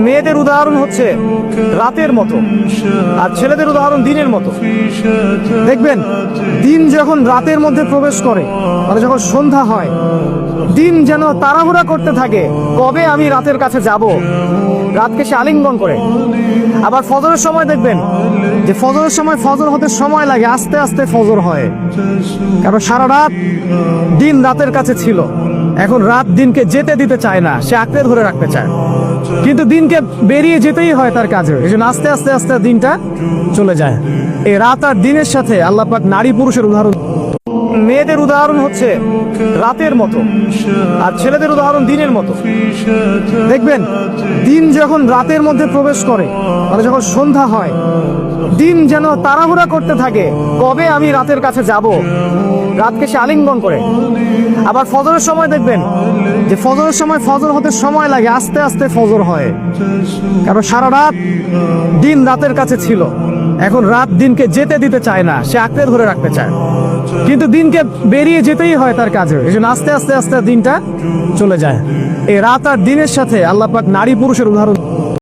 মেয়েদের উদাহরণ হচ্ছে রাতের মতো, আর ছেলেদের উদাহরণ দিনের মতো। দেখবেন দিন যখন রাতের মধ্যে প্রবেশ করে, মানে যখন সন্ধ্যা হয়, দিন যেন তাড়াহুড়া করতে থাকে, কবে আমি রাতের কাছে যাব, রাতকে সে আলিঙ্গন করে। আবার ফজরের সময় দেখবেন যে ফজরের সময় ফজর হতে সময় লাগে, আস্তে আস্তে ফজর হয়, কারণ সারা রাত দিন রাতের কাছে ছিল। এখন রাত দিনকে যেতে দিতে চায় না, সে আঁকড়ে ধরে রাখতে চায়, কিন্তু দিনকে বেরিয়ে যেতেই হয় তার কাজে। এই জন্য আস্তে আস্তে আস্তে দিনটা চলে যায়। এই রাত আর দিনের সাথে আল্লাহ পাক নারী পুরুষের উদাহরণ। মেয়েদের উদাহরণ হচ্ছে রাতের মতো, আর ছেলেদের উদাহরণ দিনের মতো। দেখবেন দিন যখন রাতের মধ্যে প্রবেশ করে, মানে যখন সন্ধ্যা হয়, দিন যেন তাড়াহুড়া করতে থাকে, কবে আমি রাতের কাছে যাব, রাতকে সে আলিঙ্গন করে। আবার ফজরের সময় দেখবেন যে ফজরের সময় ফজর হতে সময় লাগে, আস্তে আস্তে ফজর হয়, কারণ সারা রাত দিন রাতের কাছে ছিল। এখন রাত দিনকে যেতে দিতে চায় না, সে আঁকড়ে ধরে রাখতে চায়, কিন্তু দিনকে বেরিয়ে যেতেই হয় তার কাজে। এই জন্য আস্তে আস্তে আস্তে দিনটা চলে যায়। এই রাত আর দিনের সাথে আল্লাহ পাক নারী পুরুষের উদাহরণ।